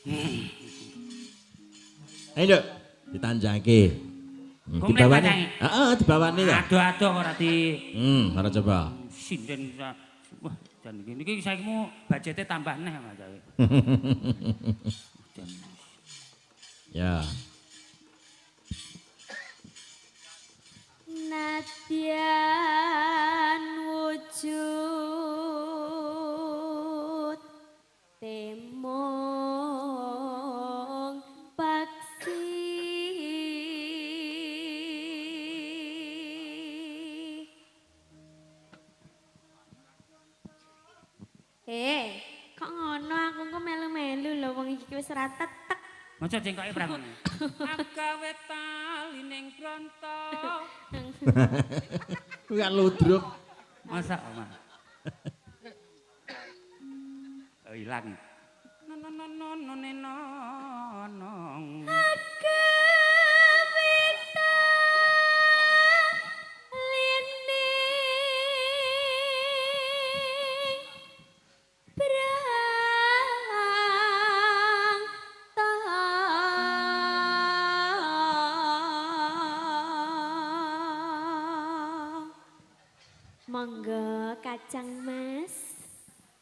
Ayo Nduk, ditanjake. Dibawani. Heeh, dibawani to. Aduh-aduh ora di. Ora coba. Sinden wah jan iki saiki mu budgete tambah neh Mas. Ya. Nadyan wujud temong paksi kok ngono aku kok melu-melu lho wong iki wis ra tetek. Maca jengkoke pramu. Agawe tali ning bronto. Ku kan ludruk. Masa Oma. Oh ilang. Nonong. Agawe tali monggo kacang Mas.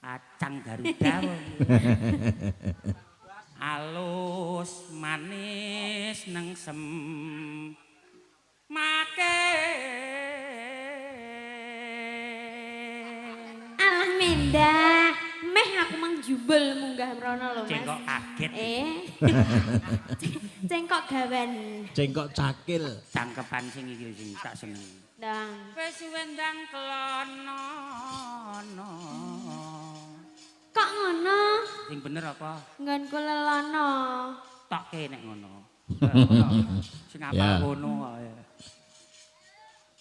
Kacang Garuda. Alus manis nengsem make. Alah mendah, meh aku mang jubel munggah mrono lho Mas. Cengkok kaget. Cengkok gawan. Cengkok cakil. Cangkepan sing iki sing tak seneng. Ndang. Wis wendang klono. Kok ngono? Sing bener apa? Nggonku lelono. Tokke nek ngono. Sing apa ngono wae.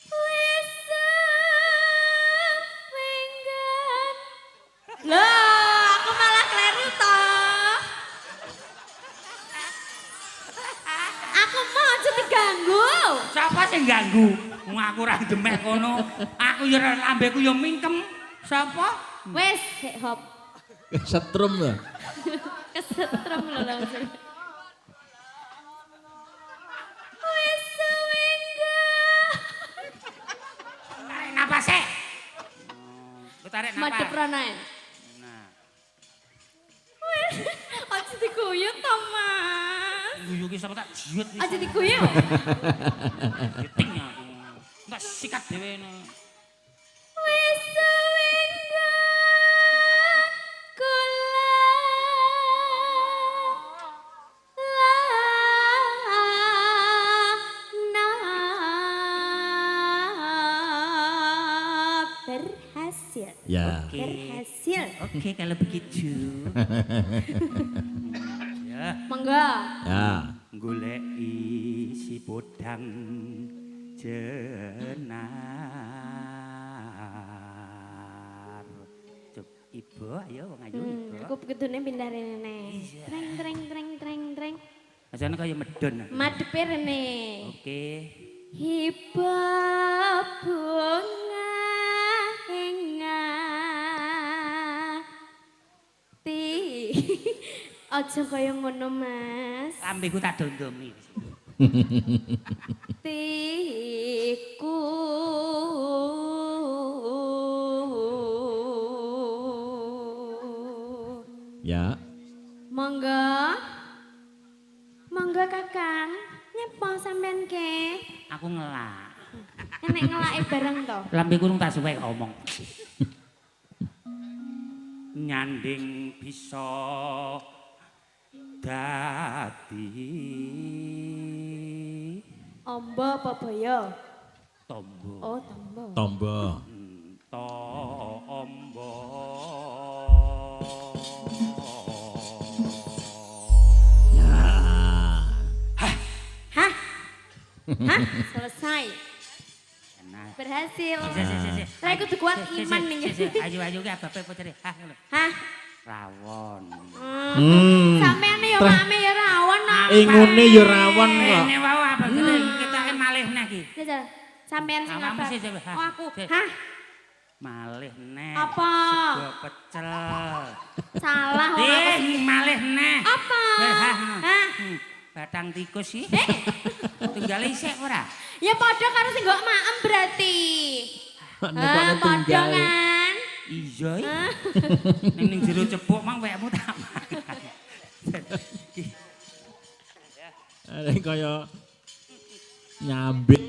Wis wenggan. Lah, aku malah kleru to. Aku mau aja diganggu. Siapa sing ganggu? Wong aku ora demek kono. Aku ya lambeku ya mingkem. Sapa? Wis, hek hop. Setrum lho. Kesetrum lho langsung. Wis wenggan. Tarik napas sik. Tarik napas. Madhep rono. Nah. Wis, aja diguyut to, Mas. Guyu ki sapa tak jiut iki. Aja diguyut. Ting aku. Enggak sikat dhewe no. Wis wenggan kula berhasil. Ya. Berhasil. Oke kalau begitu. Ya. Monggo. Ya. Goleki si podang jenar. Cuk ibu ayo wong ayu ibu. Aku kedune pindah rene. Treng treng treng treng treng. Ajane kaya medon. Madhepe rene. Oke. Hiba bunga ingati. Aja kaya ngono, Mas. Lambeku tak dondomi. Tiku Ya. monggo monggo Kakang nyepo sampean ke Aku ngelak. enek ngelake bareng to Lambeku rung tak suwe ngomong. Nyanding bisa dadi ombo apa boyo tombo. oh tombo Tombo. Tombo. Ya. hah selesai berhasil lah kudu kuat iman nih ayo ki abape putere hah ngono hah rawon sampean yo mame yo rawon no Ingune ya rawon kok. ini wae apa kita malih neh iki jajal sampean sing Awakmu apa sih, Zek. oh aku hah malih neh Apa? sego pecel. Salah ora. Malih neh. Apa? Hah? Batang tikus sih. Tunggal isik ora? Ya padha karo sing nggo maem berarti. Nekokne Padha tunggal. kan? Iya. Ning jero cepuk mang wekmu tak makan. Ada kaya nyambik.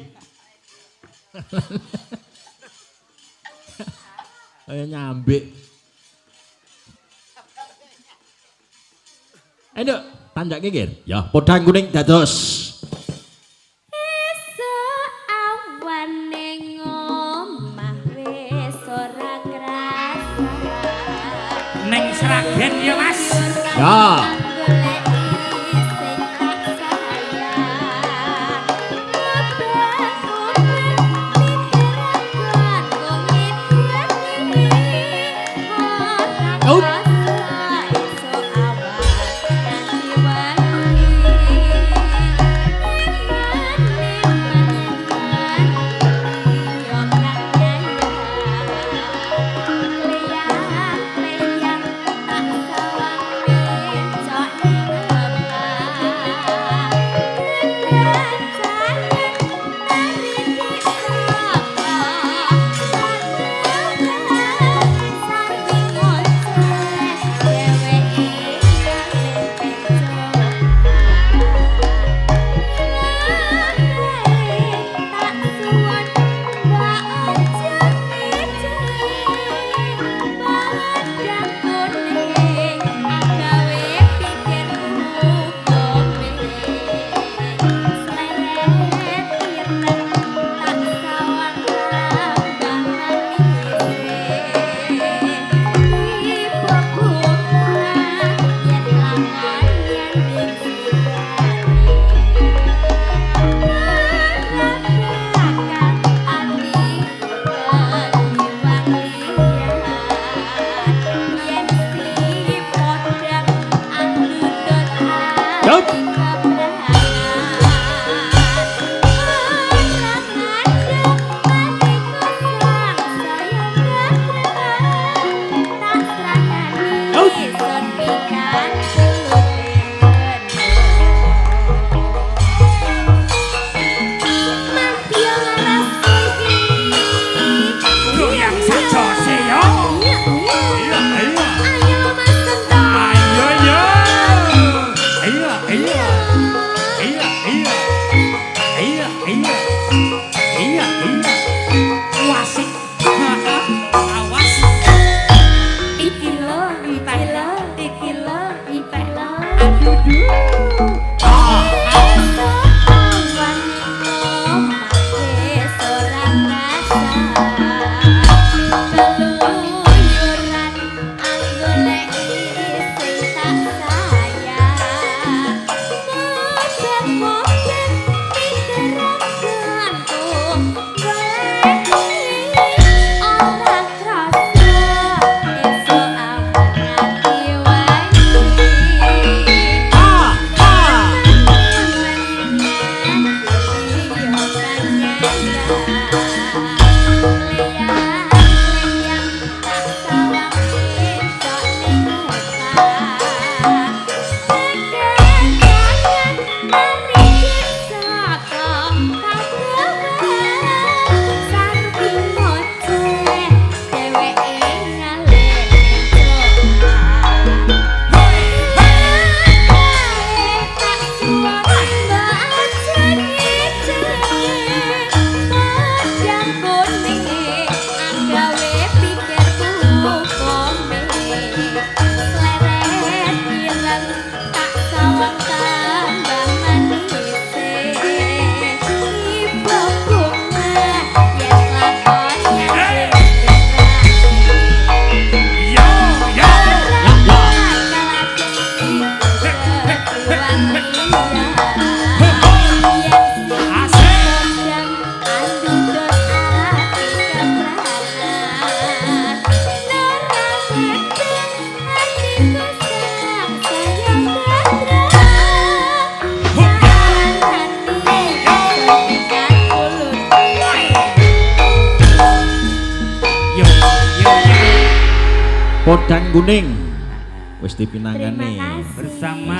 Kaya nyambik. Ayo, tanjak kikir. Ya, podang kuning dados. Esuk awan ning omah wis ora krasa. Ning Sragen ya, Mas. Ya. podang kuning wis Terima dipinangani kasih. bersama